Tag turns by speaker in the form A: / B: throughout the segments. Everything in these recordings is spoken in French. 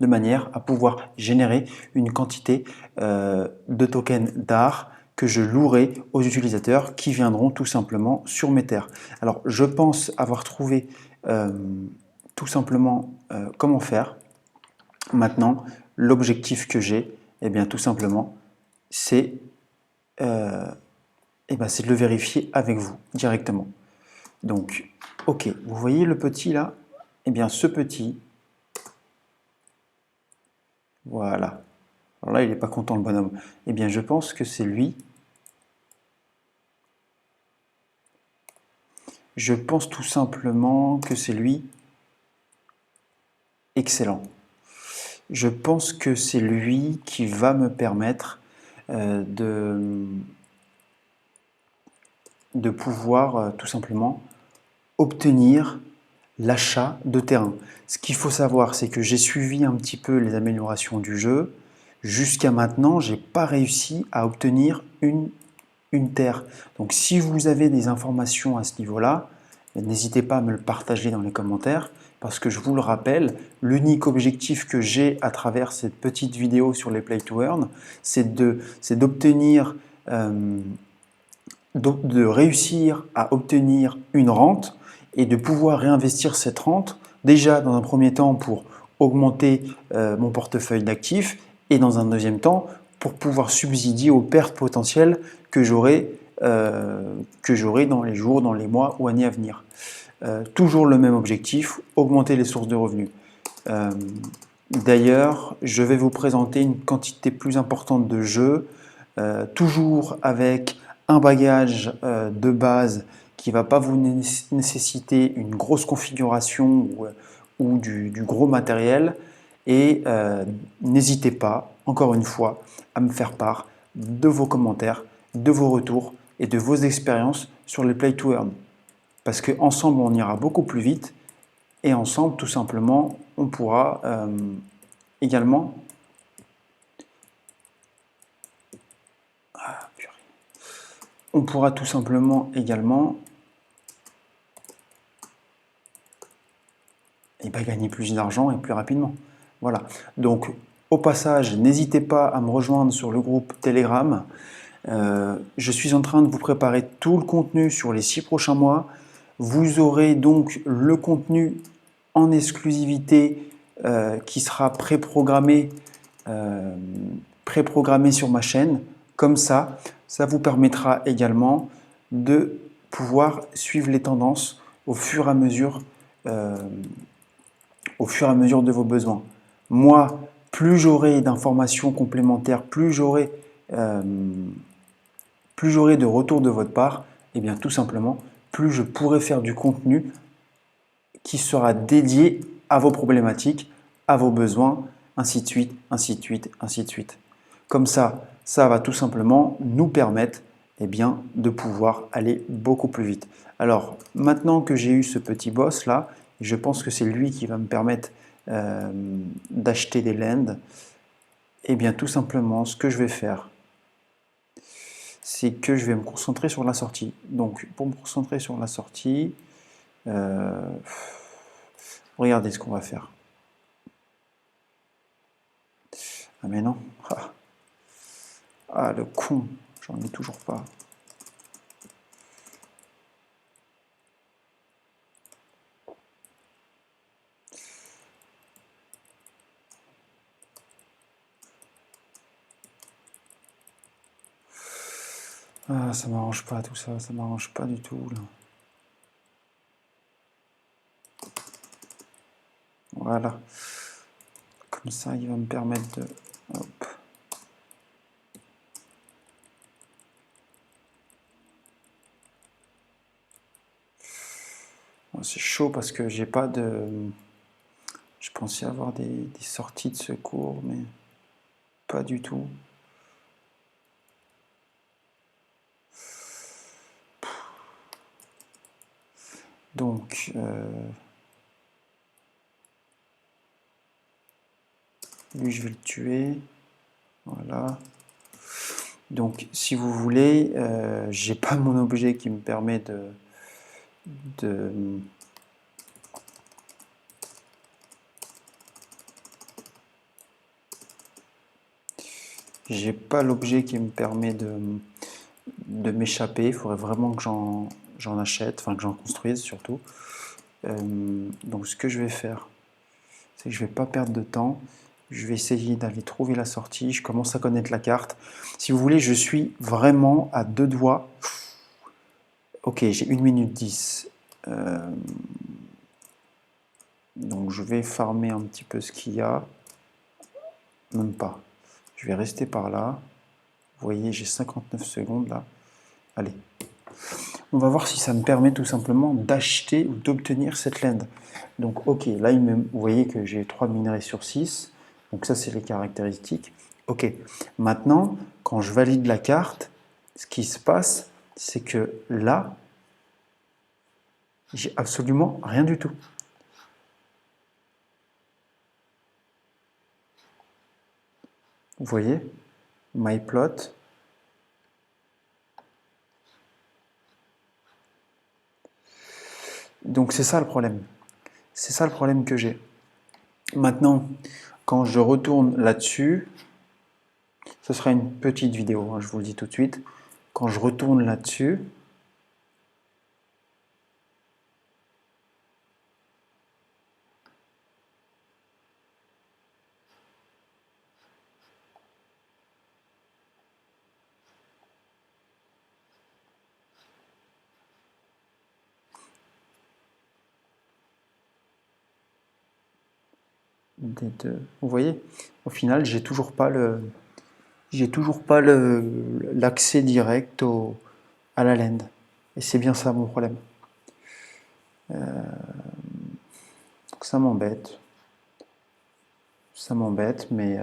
A: de manière à pouvoir générer une quantité de tokens d'art que je louerai aux utilisateurs qui viendront tout simplement sur mes terres. Alors, je pense avoir trouvé tout simplement comment faire. Maintenant, l'objectif que j'ai, eh bien, tout simplement, c'est c'est de le vérifier avec vous directement. Donc, ok, vous voyez le petit là? Eh bien, ce petit, voilà. Alors là, il n'est pas content le bonhomme. Eh bien, je pense que c'est lui. Je pense tout simplement que c'est lui. Excellent. Je pense que c'est lui qui va me permettre de pouvoir tout simplement obtenir l'achat de terrain. Ce qu'il faut savoir, c'est que j'ai suivi un petit peu les améliorations du jeu. Jusqu'à maintenant, je n'ai pas réussi à obtenir une terre. Donc si vous avez des informations à ce niveau-là, n'hésitez pas à me le partager dans les commentaires, parce que je vous le rappelle, l'unique objectif que j'ai à travers cette petite vidéo sur les Play to Earn, c'est d'obtenir, de réussir à obtenir une rente et de pouvoir réinvestir cette rente, déjà dans un premier temps pour augmenter mon portefeuille d'actifs et dans un deuxième temps pour pouvoir subsidier aux pertes potentielles que j'aurai dans les jours, dans les mois ou années à venir. Toujours le même objectif, augmenter les sources de revenus. D'ailleurs, je vais vous présenter une quantité plus importante de jeux, toujours avec un bagage de base qui ne va pas vous nécessiter une grosse configuration ou du gros matériel. Et n'hésitez pas, encore une fois, à me faire part de vos commentaires, de vos retours et de vos expériences sur les Play to Earn. Parce qu'ensemble, on ira beaucoup plus vite et ensemble, tout simplement, on pourra également gagner plus d'argent et plus rapidement. Voilà. Donc, au passage, n'hésitez pas à me rejoindre sur le groupe Telegram. Je suis en train de vous préparer tout le contenu sur les 6 prochains mois. Vous aurez donc le contenu en exclusivité qui sera préprogrammé sur ma chaîne. Comme ça vous permettra également de pouvoir suivre les tendances au fur et à mesure de vos besoins. Moi, plus j'aurai d'informations complémentaires, plus j'aurai de retours de votre part, et bien tout simplement, plus je pourrai faire du contenu qui sera dédié à vos problématiques, à vos besoins, ainsi de suite, ainsi de suite, ainsi de suite. Comme ça va tout simplement nous permettre de pouvoir aller beaucoup plus vite. Alors, maintenant que j'ai eu ce petit boss là, je pense que c'est lui qui va me permettre d'acheter des lands. Et bien tout simplement, ce que je vais faire, c'est que je vais me concentrer sur la sortie. Donc, pour me concentrer sur la sortie, regardez ce qu'on va faire. Ah mais non. Ah le con, j'en ai toujours pas. Ah, ça m'arrange pas tout ça, ça m'arrange pas du tout là. Voilà. Comme ça, il va me permettre de... Hop. C'est chaud parce que j'ai pas de... Je pensais avoir des sorties de secours, mais pas du tout. Donc, lui, je vais le tuer. Voilà. Donc, si vous voulez, j'ai pas mon objet qui me permet de J'ai pas l'objet qui me permet de m'échapper. Il faudrait vraiment que j'en achète, enfin que j'en construise surtout. Donc ce que je vais faire, c'est que je vais pas perdre de temps. Je vais essayer d'aller trouver la sortie. Je commence à connaître la carte. Si vous voulez, je suis vraiment à deux doigts. Ok, j'ai 1 minute 10. Donc je vais farmer un petit peu ce qu'il y a. Même pas. Je vais rester par là. Vous voyez, j'ai 59 secondes là. Allez. On va voir si ça me permet tout simplement d'acheter ou d'obtenir cette land. Donc ok, là vous voyez que j'ai 3 minerais sur 6. Donc ça c'est les caractéristiques. Ok, maintenant quand je valide la carte, ce qui se passe, c'est que là, j'ai absolument rien du tout. Vous voyez, my plot. Donc c'est ça le problème. C'est ça le problème que j'ai. Maintenant, quand je retourne là-dessus, ce sera une petite vidéo, hein, je vous le dis tout de suite. Quand je retourne là-dessus, vous voyez, au final, j'ai toujours pas l'accès direct à la land. Et c'est bien ça mon problème. Donc ça m'embête. Ça m'embête, mais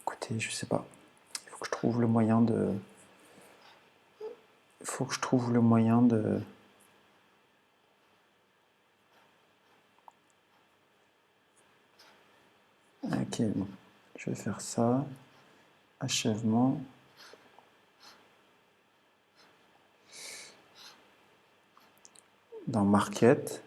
A: écoutez, je sais pas. Il faut que je trouve le moyen de. Il faut que je trouve le moyen de. Ok, bon. Je vais faire ça. Achèvement. Dans Market.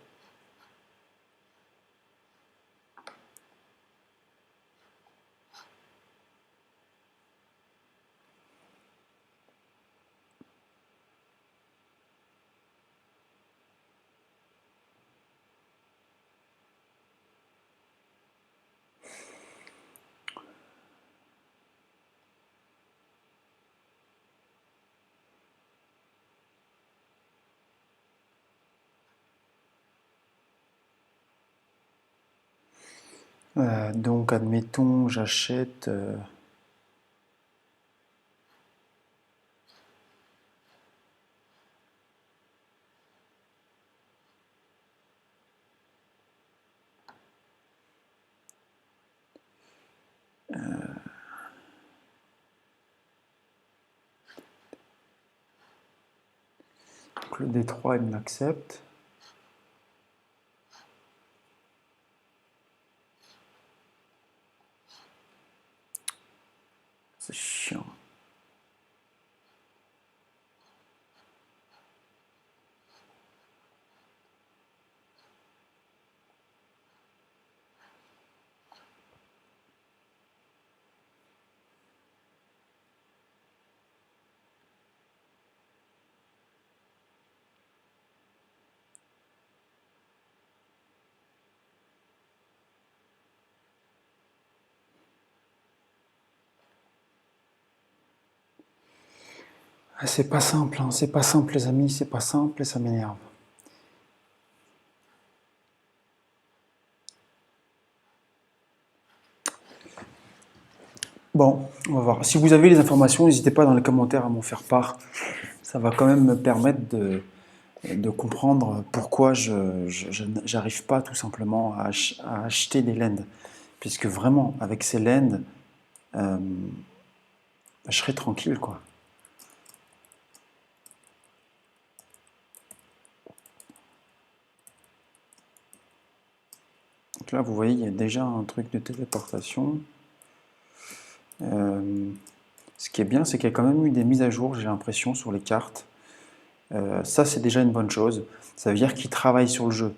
A: Donc, admettons, j'achète. Le D3, il m'accepte. C'est chiant. Ah, c'est pas simple, hein. C'est pas simple les amis, c'est pas simple et ça m'énerve. Bon, on va voir. Si vous avez les informations, n'hésitez pas dans les commentaires à m'en faire part. Ça va quand même me permettre de comprendre pourquoi je n'arrive pas tout simplement à acheter des lands. Puisque vraiment, avec ces lands, je serai tranquille, quoi. Donc là, vous voyez, il y a déjà un truc de téléportation. Ce qui est bien, c'est qu'il y a quand même eu des mises à jour, j'ai l'impression, sur les cartes. Ça, c'est déjà une bonne chose. Ça veut dire qu'ils travaillent sur le jeu.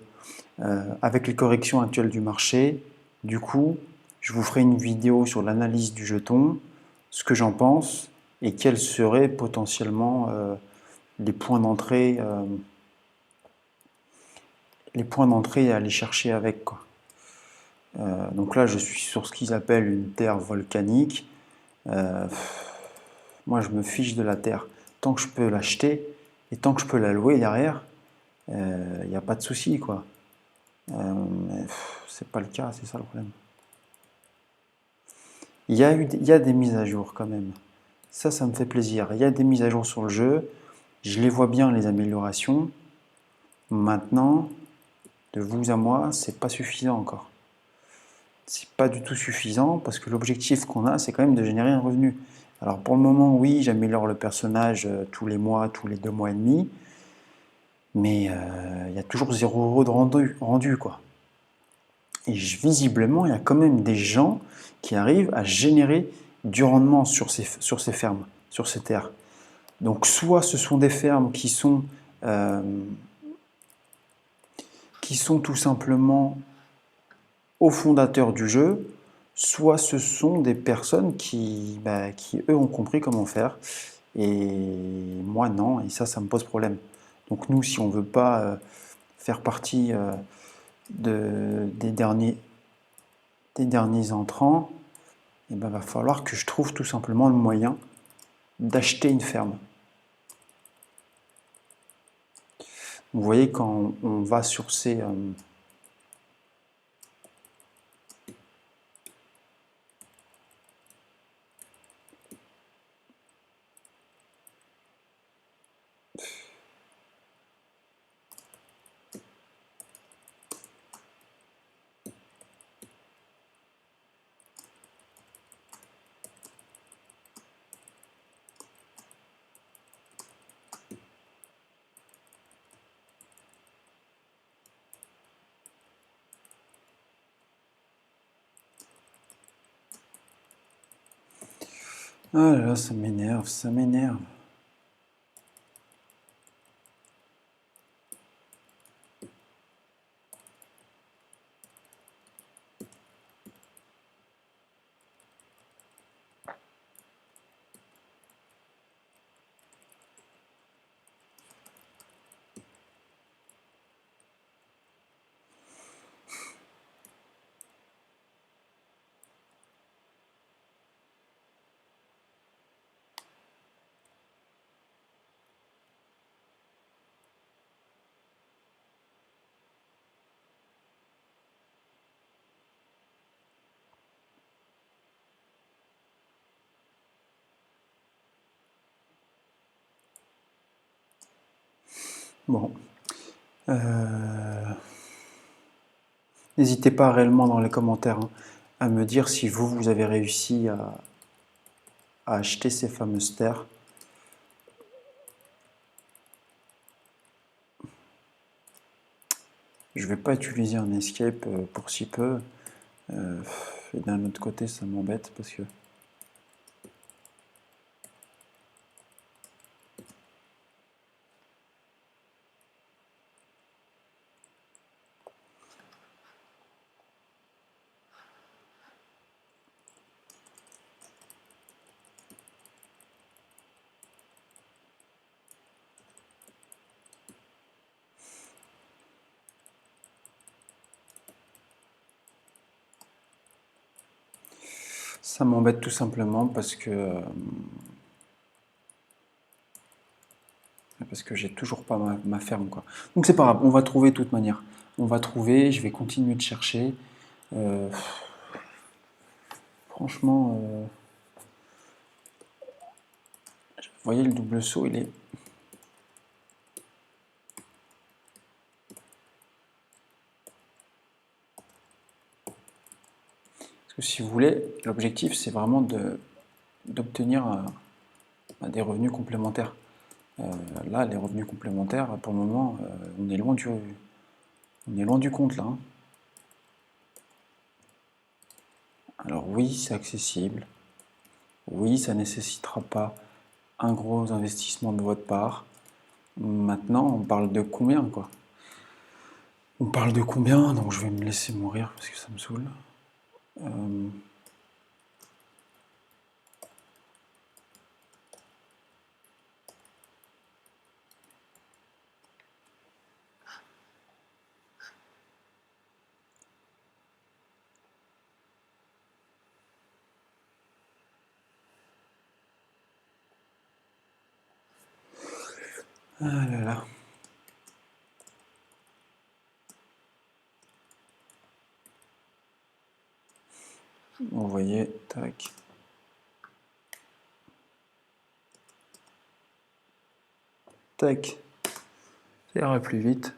A: Avec les corrections actuelles du marché, du coup, Je vous ferai une vidéo sur l'analyse du jeton, ce que j'en pense et quels seraient potentiellement les points d'entrée à aller chercher avec, quoi. Donc là, je suis sur ce qu'ils appellent une terre volcanique. Euh, Moi, je me fiche de la terre. Tant que je peux l'acheter et tant que je peux la louer derrière, il n'y a pas de souci, quoi. Mais c'est pas le cas, c'est ça le problème. Il y a des mises à jour quand même. Ça me fait plaisir. Il y a des mises à jour sur le jeu. Je les vois bien, les améliorations. Maintenant, de vous à moi, c'est pas suffisant encore. C'est pas du tout suffisant parce que l'objectif qu'on a, c'est quand même de générer un revenu. Alors pour le moment, oui, j'améliore le personnage tous les mois, tous les 2 mois et demi, mais il y a toujours 0 € de rendu, quoi. Et visiblement, il y a quand même des gens qui arrivent à générer du rendement sur ces fermes, sur ces terres. Donc soit ce sont des fermes euh, qui sont tout simplement aux fondateurs du jeu, soit ce sont des personnes qui eux ont compris comment faire, et moi non, et ça me pose problème. Donc nous, si on veut pas faire partie des derniers entrants, il va falloir que je trouve tout simplement le moyen d'acheter une ferme. Vous voyez, quand on va sur ces... Ah là là, ça m'énerve, ça m'énerve. Bon. N'hésitez pas réellement dans les commentaires à me dire si vous avez réussi à acheter ces fameuses terres. Je vais pas utiliser un escape pour si peu. Et d'un autre côté, ça m'embête parce que... Ça m'embête tout simplement parce que j'ai toujours pas ma ferme, quoi. Donc c'est pas grave, on va trouver de toute manière. On va trouver, je vais continuer de chercher. Euh, Franchement, vous voyez le double saut, il est... Parce que si vous voulez, l'objectif c'est vraiment d'obtenir des revenus complémentaires. Là, les revenus complémentaires, pour le moment, on est loin du compte là, hein. Alors oui, c'est accessible. Oui, ça ne nécessitera pas un gros investissement de votre part. Maintenant, on parle de combien, quoi? On parle de combien? Donc je vais me laisser mourir parce que ça me saoule. Euh, ah là là. Envoyer, tac. Tac. Ça ira plus vite.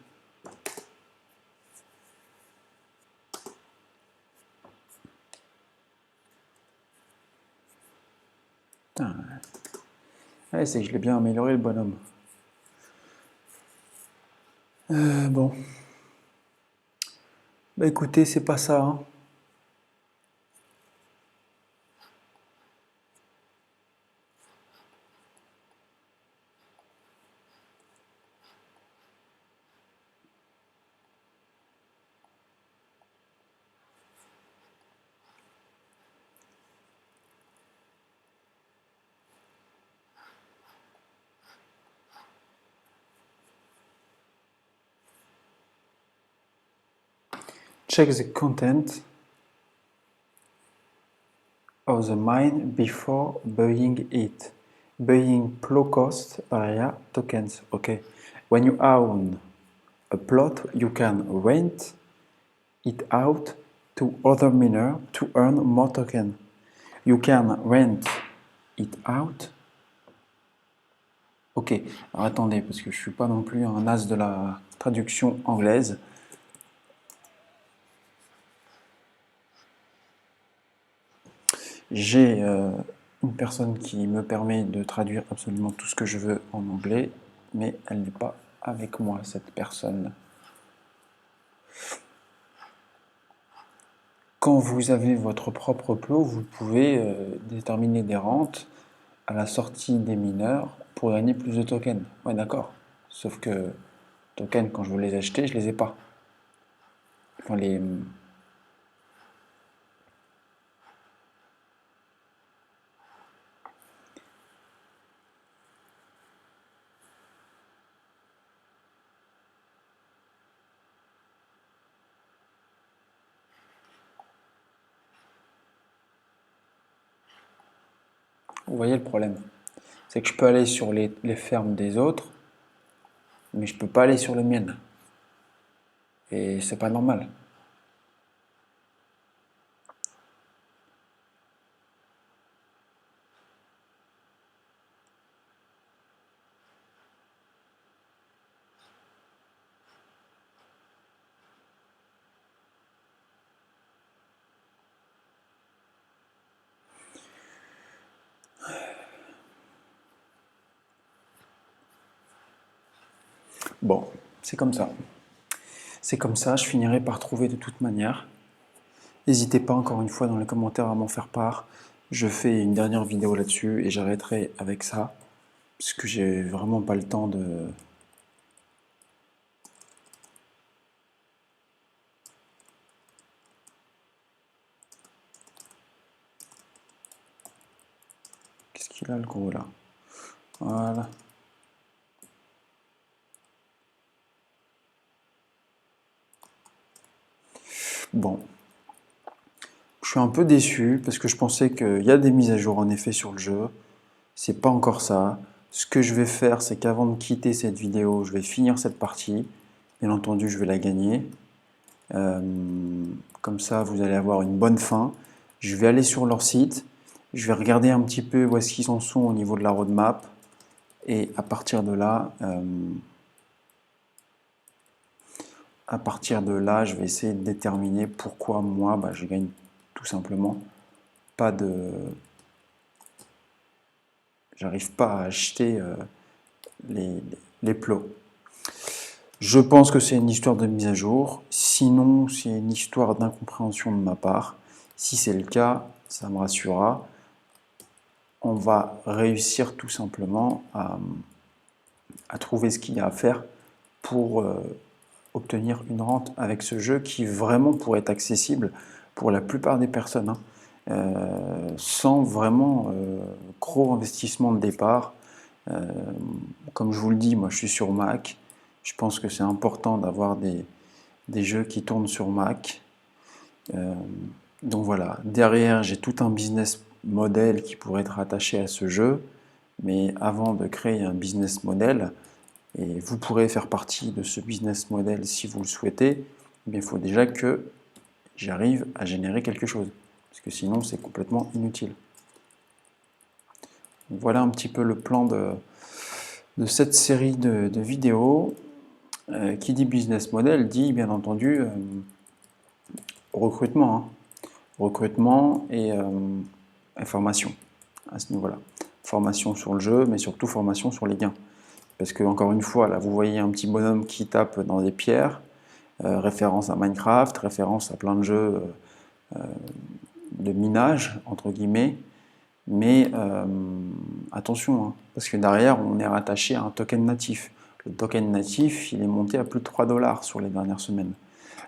A: Putain. Ouais, c'est que je l'ai bien amélioré le bonhomme. Bon. Bah écoutez, c'est pas ça, hein. Check the content of the mine before buying it. Buying low cost area tokens. Okay. When you own a plot, you can rent it out to other miners to earn more tokens. You can rent it out. Ok, alors attendez, parce que je suis pas non plus un as de la traduction anglaise. J'ai une personne qui me permet de traduire absolument tout ce que je veux en anglais, mais elle n'est pas avec moi, cette personne. Quand vous avez votre propre plot, vous pouvez déterminer des rentes à la sortie des mineurs pour gagner plus de tokens. Ouais, d'accord. Sauf que tokens, quand je veux les acheter, je les ai pas. Enfin, Vous voyez le problème? C'est que je peux aller sur les fermes des autres, mais je peux pas aller sur les miennes. Et c'est pas normal. Bon, c'est comme ça. C'est comme ça, je finirai par trouver de toute manière. N'hésitez pas encore une fois dans les commentaires à m'en faire part. Je fais une dernière vidéo là-dessus et j'arrêterai avec ça. Parce que j'ai vraiment pas le temps de... Qu'est-ce qu'il a le gros là? Voilà. Bon. Je suis un peu déçu parce que je pensais qu'il y a des mises à jour en effet sur le jeu. C'est pas encore ça. Ce que je vais faire, c'est qu'avant de quitter cette vidéo, je vais finir cette partie. Bien entendu, je vais la gagner. Euh, Comme ça, vous allez avoir une bonne fin. Je vais aller sur leur site. Je vais regarder un petit peu où est-ce qu'ils en sont au niveau de la roadmap. Et à partir de là, je vais essayer de déterminer pourquoi moi, bah, je gagne tout simplement pas de... J'arrive pas à acheter les, les plots. Je pense que c'est une histoire de mise à jour. Sinon, c'est une histoire d'incompréhension de ma part. Si c'est le cas, ça me rassurera. On va réussir tout simplement à trouver ce qu'il y a à faire pour obtenir une rente avec ce jeu qui vraiment pourrait être accessible pour la plupart des personnes, hein, sans vraiment gros investissement de départ. Euh, Comme je vous le dis, moi je suis sur Mac. Je pense que c'est important d'avoir des jeux qui tournent sur Mac. Euh, donc voilà, derrière j'ai tout un business model qui pourrait être attaché à ce jeu. Mais avant de créer un business model, et vous pourrez faire partie de ce business model si vous le souhaitez, il faut déjà que j'arrive à générer quelque chose. Parce que sinon c'est complètement inutile. Donc voilà un petit peu le plan de cette série de vidéos. Qui dit business model dit bien entendu recrutement. Hein. Recrutement et formation à ce niveau-là. Formation sur le jeu, mais surtout formation sur les gains. Parce que, encore une fois, là, vous voyez un petit bonhomme qui tape dans des pierres, référence à Minecraft, référence à plein de jeux de minage, entre guillemets. Mais attention, hein, parce que derrière, on est rattaché à un token natif. Le token natif, il est monté à plus de 3 dollars sur les dernières semaines.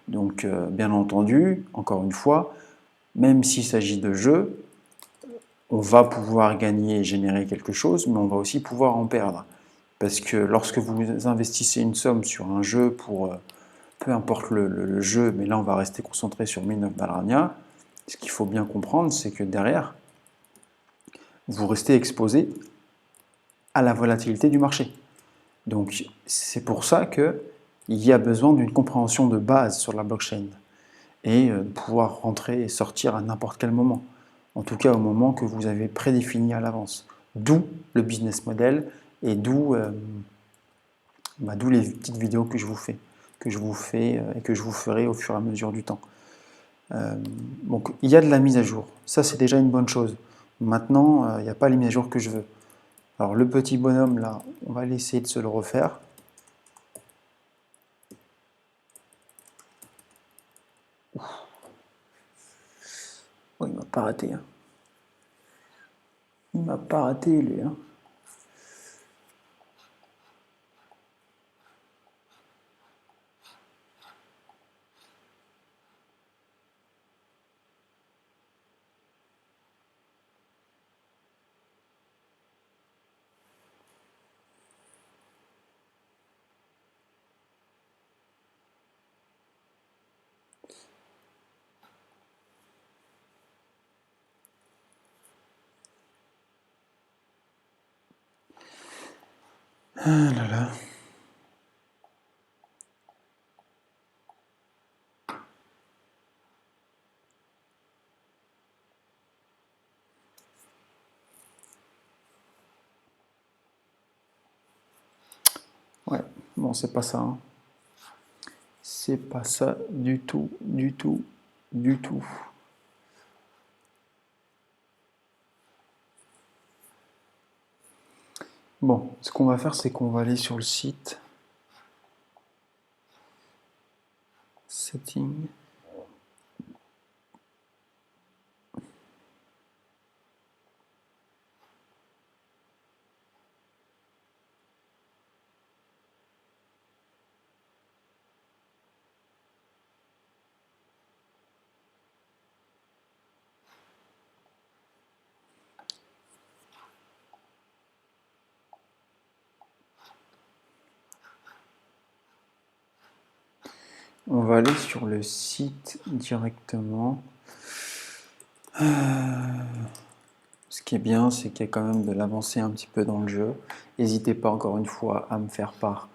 A: Donc, bien entendu, encore une fois, même s'il s'agit de jeux, on va pouvoir gagner et générer quelque chose, mais on va aussi pouvoir en perdre. Parce que lorsque vous investissez une somme sur un jeu pour peu importe le jeu, mais là on va rester concentré sur Mine of Balrania, ce qu'il faut bien comprendre, c'est que derrière, vous restez exposé à la volatilité du marché. Donc c'est pour ça qu'il y a besoin d'une compréhension de base sur la blockchain et de pouvoir rentrer et sortir à n'importe quel moment. En tout cas au moment que vous avez prédéfini à l'avance. D'où le business model et d'où les petites vidéos que je vous fais, et que je vous ferai au fur et à mesure du temps. Donc il y a de la mise à jour, ça c'est déjà une bonne chose. Maintenant, il n'y a pas les mises à jour que je veux. Alors le petit bonhomme là, on va essayer de se le refaire. Oh, il m'a pas raté. Hein. Il m'a pas raté lui. Hein. Ah là là. Ouais, bon c'est pas ça. Hein. C'est pas ça du tout, du tout, du tout. Bon, ce qu'on va faire, c'est qu'on va aller sur le site Setting. On va aller sur le site directement. Ce qui est bien, c'est qu'il y a quand même de l'avancée un petit peu dans le jeu. N'hésitez pas encore une fois à me faire part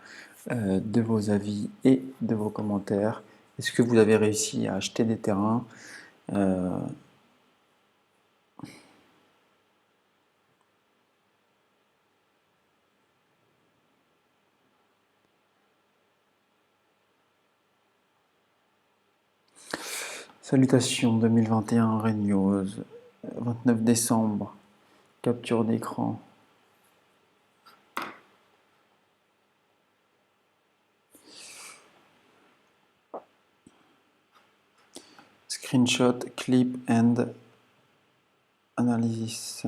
A: de vos avis et de vos commentaires. Est-ce que vous avez réussi à acheter des terrains Salutations 2021 Red News, 29 décembre, capture d'écran. Screenshot, clip and analysis.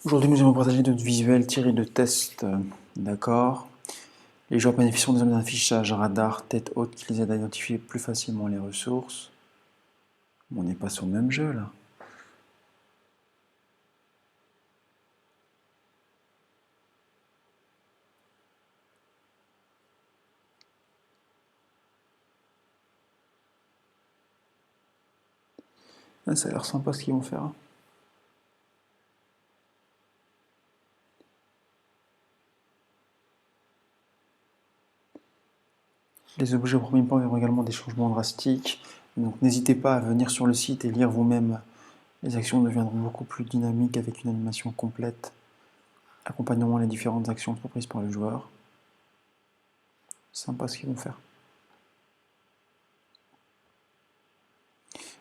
A: Aujourd'hui, nous allons partager notre visuel tiré de tests. D'accord. Les joueurs bénéficient des zones d'affichage radar tête haute qui les aident à identifier plus facilement les ressources. On n'est pas sur le même jeu là. Ah, ça a l'air sympa ce qu'ils vont faire. Les objets au premier plan verront également des changements drastiques. Donc n'hésitez pas à venir sur le site et lire vous-même. Les actions deviendront beaucoup plus dynamiques avec une animation complète, accompagnant les différentes actions entreprises par le joueur. Sympa ce qu'ils vont faire.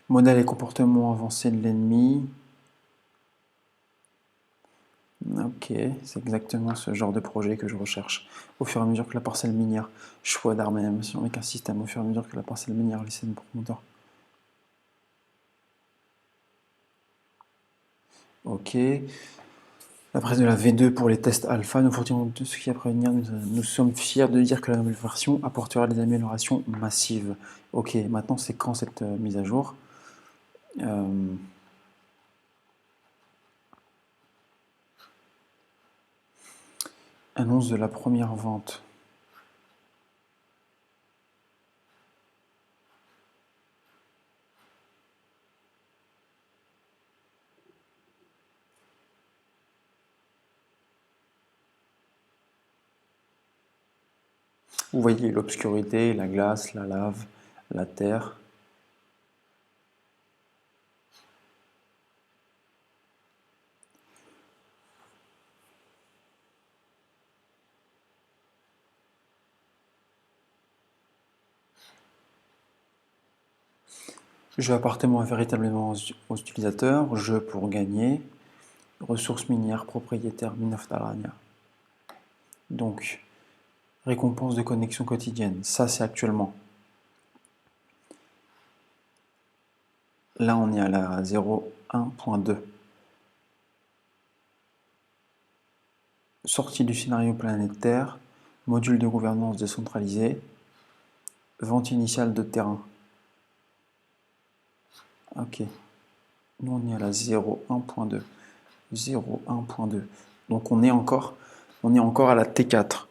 A: Modèle et comportement avancé de l'ennemi. Ok, c'est exactement ce genre de projet que je recherche. Au fur et à mesure que la parcelle minière, choix d'armes et animation avec un système, au fur et à mesure que la parcelle minière lycée de profondeur. Ok. La prise de la V2 pour les tests alpha, nous fournissons tout ce qui est à prévenir. Nous sommes fiers de dire que la nouvelle version apportera des améliorations massives. Ok, maintenant c'est quand cette mise à jour? Annonce de la première vente. Vous voyez l'obscurité, la glace, la lave, la terre. Jeu appartenant véritablement aux utilisateurs, jeu pour gagner, ressources minières propriétaires Mine of Dallania. Donc, récompense de connexion quotidienne, ça c'est actuellement. Là on est à la 0.1.2. Sortie du scénario planétaire, module de gouvernance décentralisé, vente initiale de terrain. Ok, nous on est à la 0.1.2. 0.1.2. Donc on est encore à la T4.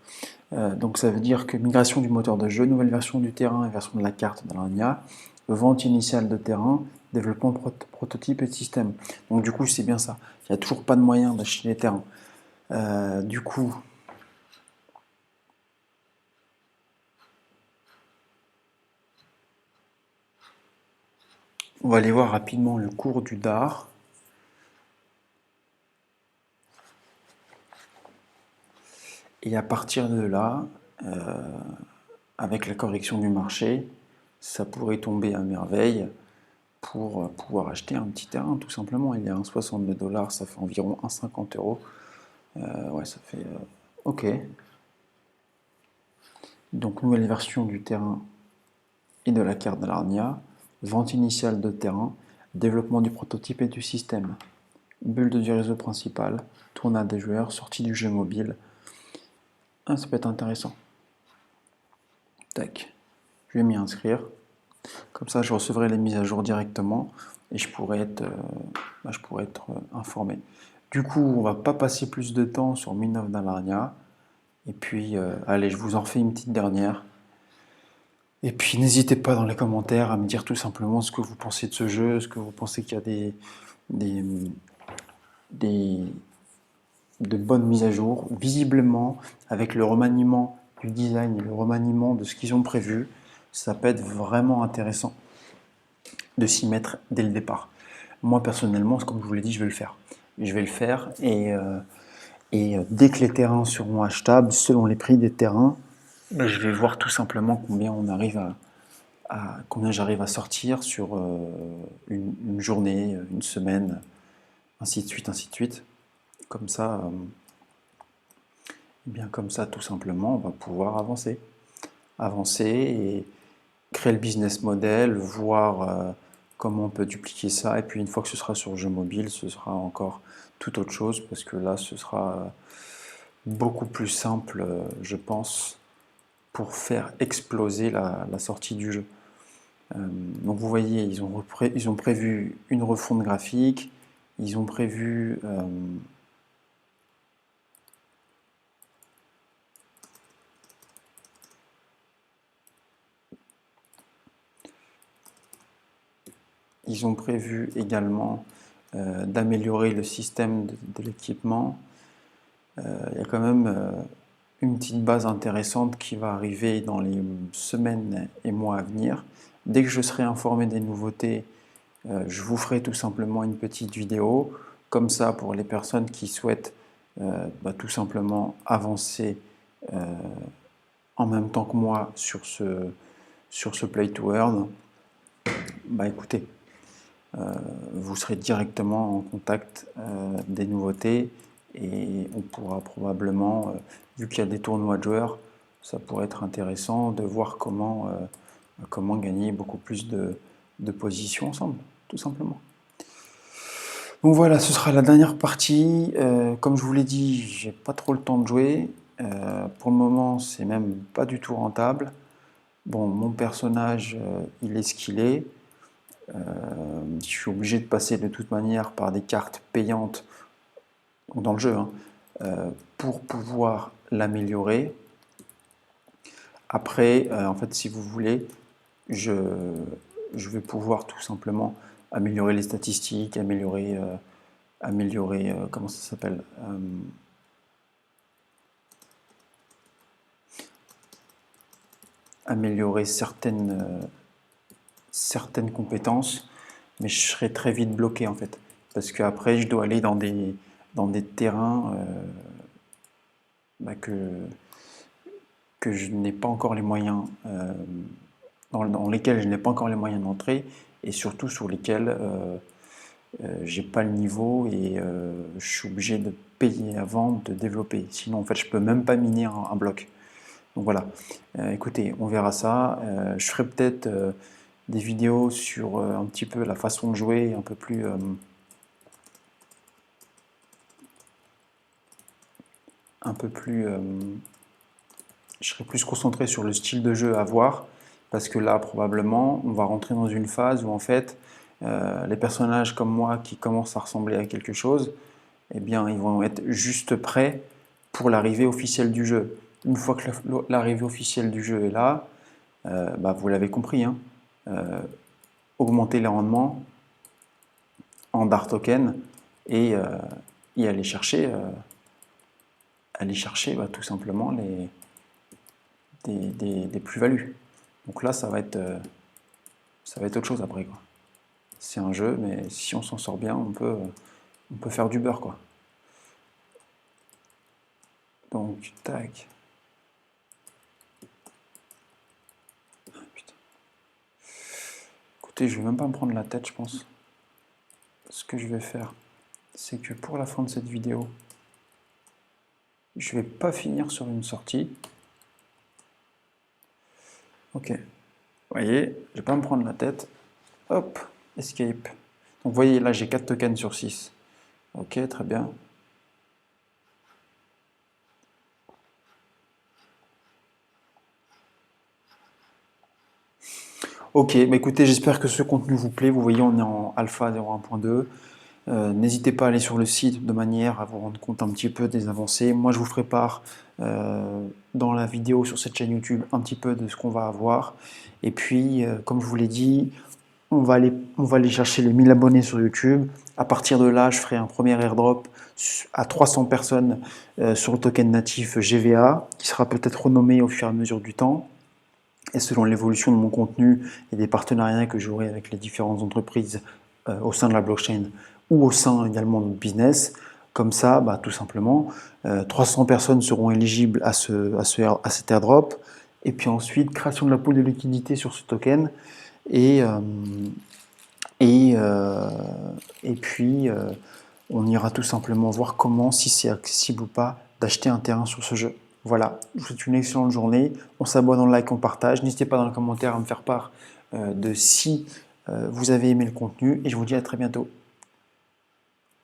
A: Donc ça veut dire que migration du moteur de jeu, nouvelle version du terrain et version de la carte dans l'ANIA, vente initiale de terrain, développement prototype et de système. Donc du coup c'est bien ça. Il n'y a toujours pas de moyen d'acheter les terrains. Du coup, on va aller voir rapidement le cours du DAR. Et à partir de là, avec la correction du marché, ça pourrait tomber à merveille pour pouvoir acheter un petit terrain, tout simplement. Il est à 1,62 $, ça fait environ 1,50 €. Ouais, ça fait... ok. Donc, nouvelle version du terrain et de la carte de l'Arnia, vente initiale de terrain, développement du prototype et du système, build du réseau principal, tournage des joueurs, sortie du jeu mobile. Ah, ça peut être intéressant. Tac. Je vais m'y inscrire. Comme ça, je recevrai les mises à jour directement et je pourrais être informé. Du coup, on va pas passer plus de temps sur Mine of Dallania. Et puis, allez, je vous en fais une petite dernière. Et puis, n'hésitez pas dans les commentaires à me dire tout simplement ce que vous pensez de ce jeu, est-ce que vous pensez qu'il y a des, des- de bonnes mises à jour. Visiblement, avec le remaniement du design et le remaniement de ce qu'ils ont prévu, ça peut être vraiment intéressant de s'y mettre dès le départ. Moi, personnellement, comme je vous l'ai dit, je vais le faire. Je vais le faire et dès que les terrains seront achetables, selon les prix des terrains, je vais voir tout simplement combien on arrive combien j'arrive à sortir sur une journée, une semaine, ainsi de suite, ainsi de suite. Comme ça, bien comme ça, tout simplement, on va pouvoir avancer et créer le business model, voir comment on peut dupliquer ça. Et puis une fois que ce sera sur jeu mobile, ce sera encore tout autre chose, parce que là, ce sera beaucoup plus simple, je pense, pour faire exploser la sortie du jeu. Donc vous voyez, ils ont prévu une refonte graphique, ils ont prévu également d'améliorer le système de l'équipement. Il y a quand même une petite base intéressante qui va arriver dans les semaines et mois à venir. Dès que je serai informé des nouveautés, je vous ferai tout simplement une petite vidéo, comme ça pour les personnes qui souhaitent tout simplement avancer en même temps que moi sur ce Play to Earn. Écoutez, vous serez directement en contact des nouveautés et on pourra probablement, vu qu'il y a des tournois de joueurs, ça pourrait être intéressant de voir comment gagner beaucoup plus de positions ensemble, tout simplement. Donc voilà, ce sera la dernière partie. Comme je vous l'ai dit, j'ai pas trop le temps de jouer. Pour le moment, c'est même pas du tout rentable. Bon, mon personnage, il est ce qu'il est. Je suis obligé de passer de toute manière par des cartes payantes dans le jeu hein, pour pouvoir l'améliorer. Après, en fait, si vous voulez, je vais pouvoir tout simplement améliorer les statistiques, améliorer comment ça s'appelle améliorer certaines compétences, mais je serai très vite bloqué en fait, parce qu'après je dois aller dans des terrains que je n'ai pas encore les moyens, dans lesquels je n'ai pas encore les moyens d'entrer, et surtout sur lesquels j'ai pas le niveau et je suis obligé de payer avant de développer. Sinon, en fait, je peux même pas miner un bloc. Donc voilà. Écoutez, on verra ça. Je ferai peut-être des vidéos sur un petit peu la façon de jouer, un peu plus je serai plus concentré sur le style de jeu à voir, parce que là, probablement, on va rentrer dans une phase où en fait, les personnages comme moi qui commencent à ressembler à quelque chose, eh bien, ils vont être juste prêts pour l'arrivée officielle du jeu. Une fois que l'arrivée officielle du jeu est là, vous l'avez compris, hein, augmenter les rendements en Dart Token et aller chercher, tout simplement des plus-values. Donc là, ça va être autre chose après, quoi. C'est un jeu, mais si on s'en sort bien, on peut faire du beurre, quoi. Donc, tac. Ah, putain. Écoutez, je vais même pas me prendre la tête, je pense. Ce que je vais faire, c'est que pour la fin de cette vidéo, je vais pas finir sur une sortie. Ok. Vous voyez, je vais pas me prendre la tête. Hop, escape. Donc vous voyez, là j'ai 4 tokens sur 6. Ok, très bien. Ok, écoutez, j'espère que ce contenu vous plaît. Vous voyez, on est en alpha 0.1.2. N'hésitez pas à aller sur le site de manière à vous rendre compte un petit peu des avancées. Moi, je vous ferai part dans la vidéo sur cette chaîne YouTube un petit peu de ce qu'on va avoir. Et puis, comme je vous l'ai dit, on va aller chercher les 1000 abonnés sur YouTube. À partir de là, je ferai un premier airdrop à 300 personnes sur le token natif GVA, qui sera peut-être renommé au fur et à mesure du temps. Et selon l'évolution de mon contenu et des partenariats que j'aurai avec les différentes entreprises au sein de la blockchain ou au sein également de notre business, comme ça, tout simplement, 300 personnes seront éligibles à cet airdrop. Et puis ensuite, création de la pool de liquidité sur ce token. Et puis, on ira tout simplement voir comment, si c'est accessible ou pas, d'acheter un terrain sur ce jeu. Voilà, je vous souhaite une excellente journée. On s'abonne, on like, on partage. N'hésitez pas dans les commentaires à me faire part de si vous avez aimé le contenu et je vous dis à très bientôt.